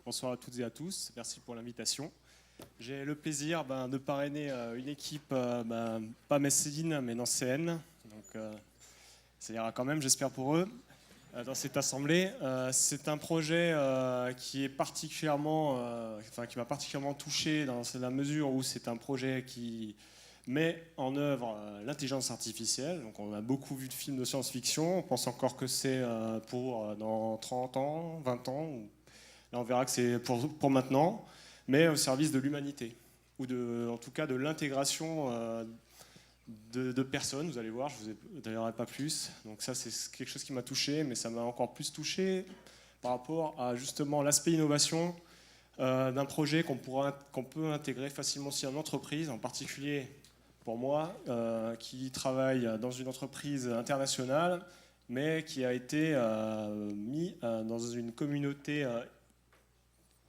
Bonsoir à toutes et à tous, merci pour l'invitation. J'ai le plaisir de parrainer une équipe, pas Messine, mais nancéenne. Donc ça ira quand même, j'espère pour eux, dans cette assemblée. C'est un projet qui est particulièrement, qui m'a particulièrement touché dans la mesure où c'est un projet qui met en œuvre l'intelligence artificielle. Donc on a beaucoup vu de films de science-fiction, on pense encore que c'est pour dans 30 ans, 20 ans. Là on verra que c'est pour maintenant, mais au service de l'humanité, ou en tout cas de l'intégration de personnes. Vous allez voir, je ne vous détaillerai pas plus. Donc ça c'est quelque chose qui m'a touché, mais ça m'a encore plus touché par rapport à justement l'aspect innovation d'un projet qu'on peut intégrer facilement aussi en entreprise, en particulier pour moi, qui travaille dans une entreprise internationale, mais qui a été mis dans une communauté,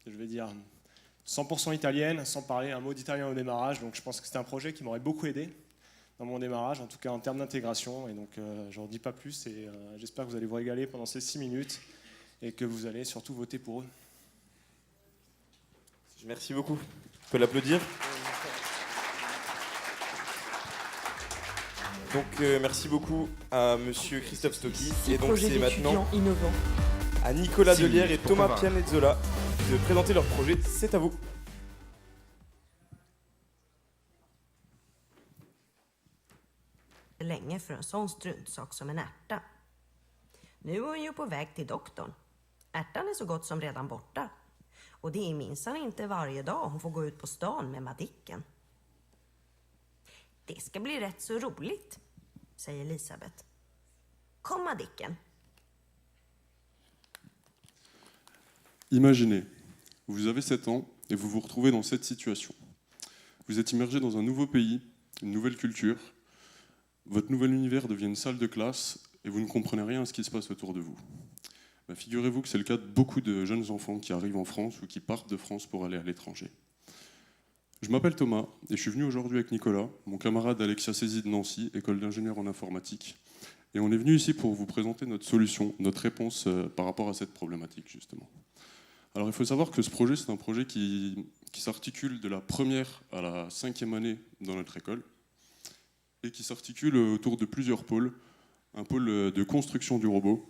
je vais dire, 100% italienne, sans parler un mot d'italien au démarrage. Donc je pense que c'était un projet qui m'aurait beaucoup aidé dans mon démarrage, en tout cas en termes d'intégration. Et donc j'en dis pas plus, et j'espère que vous allez vous régaler pendant ces 6 minutes, et que vous allez surtout voter pour eux. Merci beaucoup. On peut l'applaudir. Donc merci beaucoup à monsieur Christophe Stocki. Et donc c'est maintenant à Nicolas Delière et Thomas Pianezzola de présenter leur projet. C'est à vous. Länge för en sån struntsak som en ärta. Nu är hon ju på väg till doktorn. Ärtan är så gott som redan borta. Och det är minsann inte varje dag hon får gå ut på stan med Madicken. Det ska bli rätt så roligt, säger Elisabeth. Kom Madicken. Imaginez, vous avez 7 ans et vous vous retrouvez dans cette situation. Vous êtes immergé dans un nouveau pays, une nouvelle culture. Votre nouvel univers devient une salle de classe et vous ne comprenez rien à ce qui se passe autour de vous. Figurez-vous que c'est le cas de beaucoup de jeunes enfants qui arrivent en France ou qui partent de France pour aller à l'étranger. Je m'appelle Thomas et je suis venu aujourd'hui avec Nicolas, mon camarade Alexia Cézy de Nancy, école d'ingénieur en informatique. Et on est venu ici pour vous présenter notre solution, notre réponse par rapport à cette problématique justement. Alors il faut savoir que ce projet, c'est un projet qui s'articule de la première à la 5e année dans notre école et qui s'articule autour de plusieurs pôles. Un pôle de construction du robot,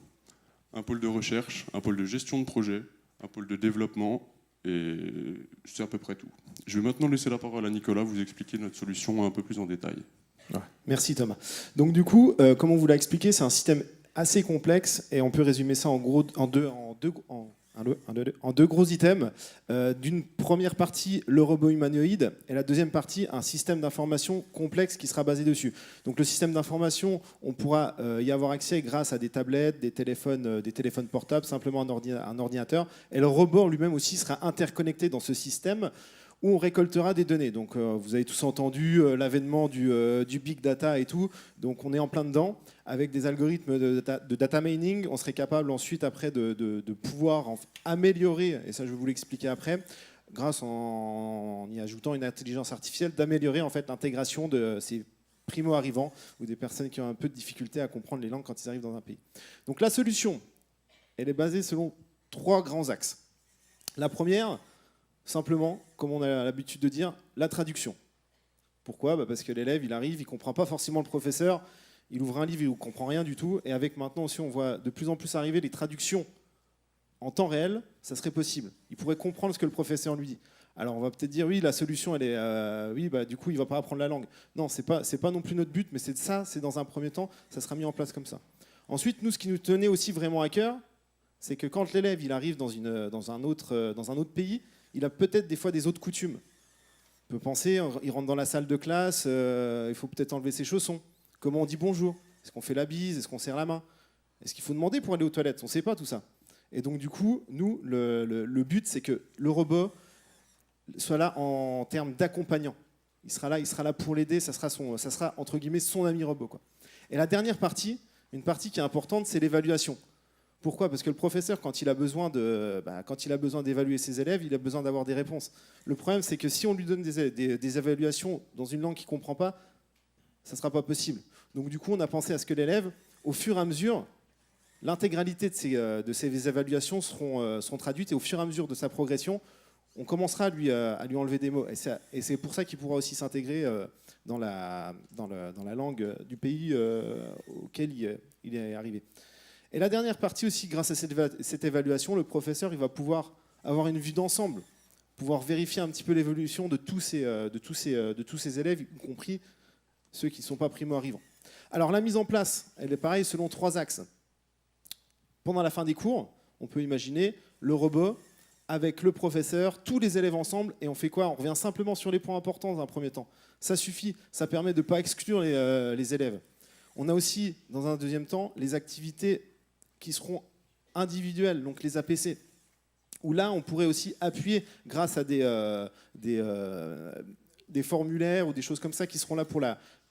un pôle de recherche, un pôle de gestion de projet, un pôle de développement, et c'est à peu près tout. Je vais maintenant laisser la parole à Nicolas, vous expliquer notre solution un peu plus en détail. Ouais. Merci Thomas. Donc du coup, comme on vous l'a expliqué, c'est un système assez complexe et on peut résumer ça en deux gros items. D'une première partie, le robot humanoïde, et la deuxième partie, un système d'information complexe qui sera basé dessus. Donc le système d'information, on pourra y avoir accès grâce à des tablettes, des téléphones portables, simplement un ordinateur. Et le robot lui-même aussi sera interconnecté dans ce système où on récoltera des données. Donc vous avez tous entendu l'avènement du big data et tout. Donc on est en plein dedans. Avec des algorithmes de data mining, on serait capable ensuite après de pouvoir améliorer, et ça je vais vous l'expliquer après, grâce en y ajoutant une intelligence artificielle, d'améliorer en fait l'intégration de ces primo-arrivants ou des personnes qui ont un peu de difficulté à comprendre les langues quand ils arrivent dans un pays. Donc la solution, elle est basée selon 3 grands axes. La première, simplement, comme on a l'habitude de dire, la traduction. Pourquoi ? Parce que l'élève, il arrive, il ne comprend pas forcément le professeur, il ouvre un livre, il ne comprend rien du tout, et avec maintenant aussi, on voit de plus en plus arriver les traductions en temps réel, ça serait possible. Il pourrait comprendre ce que le professeur lui dit. Alors on va peut-être dire, oui, la solution, elle est, du coup, il ne va pas apprendre la langue. Non, c'est pas non plus notre but, mais c'est dans un premier temps, ça sera mis en place comme ça. Ensuite, nous, ce qui nous tenait aussi vraiment à cœur, c'est que quand l'élève, il arrive dans un autre pays, il a peut-être des fois des autres coutumes. On peut penser, il rentre dans la salle de classe, il faut peut-être enlever ses chaussons. Comment on dit bonjour? Est-ce qu'on fait la bise? Est-ce qu'on serre la main? Est-ce qu'il faut demander pour aller aux toilettes? On ne sait pas tout ça. Et donc du coup, nous, le but, c'est que le robot soit là en termes d'accompagnant. Il sera là pour l'aider, ça sera entre guillemets son ami robot, quoi. Et la dernière partie, une partie qui est importante, c'est l'évaluation. Pourquoi ? Parce que le professeur, quand il a besoin d'évaluer ses élèves, il a besoin d'avoir des réponses. Le problème, c'est que si on lui donne des évaluations dans une langue qu'il ne comprend pas, ça ne sera pas possible. Donc du coup, on a pensé à ce que l'élève, au fur et à mesure, l'intégralité de ces évaluations seront traduites et au fur et à mesure de sa progression, on commencera à lui enlever des mots. Et c'est pour ça qu'il pourra aussi s'intégrer dans la langue du pays auquel il est arrivé. Et la dernière partie aussi, grâce à cette évaluation, le professeur il va pouvoir avoir une vue d'ensemble, pouvoir vérifier un petit peu l'évolution de tous ces élèves, y compris ceux qui ne sont pas primo-arrivants. Alors la mise en place, elle est pareille selon 3 axes. Pendant la fin des cours, on peut imaginer le robot avec le professeur, tous les élèves ensemble, et on fait quoi? On revient simplement sur les points importants dans un premier temps. Ça suffit, ça permet de ne pas exclure les élèves. On a aussi, dans un deuxième temps, les activités qui seront individuelles, donc les APC, où là, on pourrait aussi appuyer grâce à des formulaires ou des choses comme ça qui seront là pour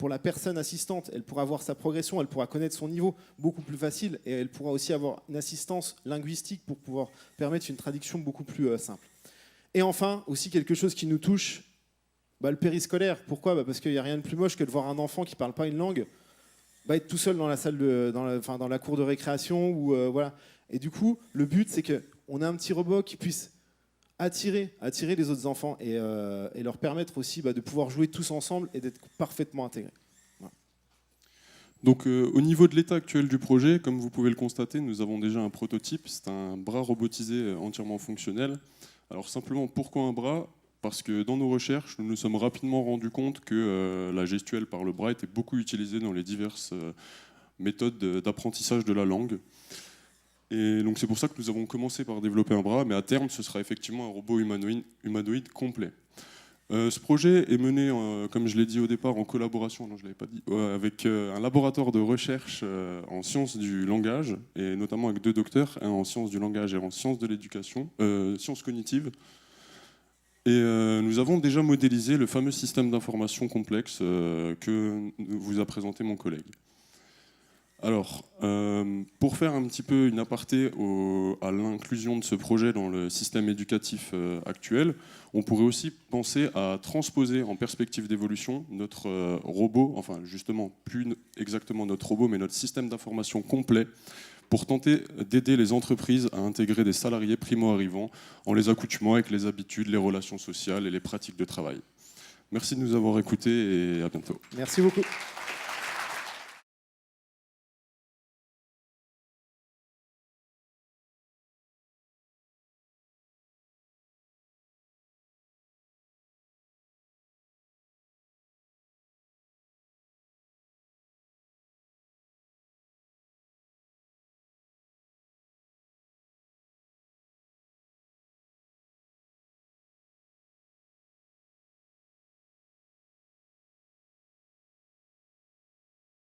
la personne assistante. Elle pourra voir sa progression, elle pourra connaître son niveau beaucoup plus facile et elle pourra aussi avoir une assistance linguistique pour pouvoir permettre une traduction beaucoup plus simple. Et enfin, aussi quelque chose qui nous touche, le périscolaire. Pourquoi? Parce qu'il n'y a rien de plus moche que de voir un enfant qui ne parle pas une langue être tout seul dans la salle dans la cour de récréation. Voilà. Et du coup, le but, c'est qu'on a un petit robot qui puisse attirer les autres enfants et leur permettre aussi de pouvoir jouer tous ensemble et d'être parfaitement intégrés. Voilà. Donc au niveau de l'état actuel du projet, comme vous pouvez le constater, nous avons déjà un prototype, c'est un bras robotisé entièrement fonctionnel. Alors simplement, pourquoi un bras? Parce que dans nos recherches, nous nous sommes rapidement rendus compte que la gestuelle par le bras était beaucoup utilisée dans les diverses méthodes d'apprentissage de la langue. Et donc c'est pour ça que nous avons commencé par développer un bras, mais à terme, ce sera effectivement un robot humanoïde complet. Ce projet est mené, comme je l'ai dit au départ, en collaboration, non, je l'avais pas dit, avec un laboratoire de recherche en sciences du langage, et notamment avec 2 docteurs, un en sciences du langage et en sciences de l'éducation, sciences cognitives. Et nous avons déjà modélisé le fameux système d'information complexe que vous a présenté mon collègue. Alors, pour faire un petit peu une aparté à l'inclusion de ce projet dans le système éducatif actuel, on pourrait aussi penser à transposer en perspective d'évolution notre robot, enfin justement plus exactement notre robot, mais notre système d'information complet, pour tenter d'aider les entreprises à intégrer des salariés primo-arrivants en les accoutumant avec les habitudes, les relations sociales et les pratiques de travail. Merci de nous avoir écoutés et à bientôt. Merci beaucoup.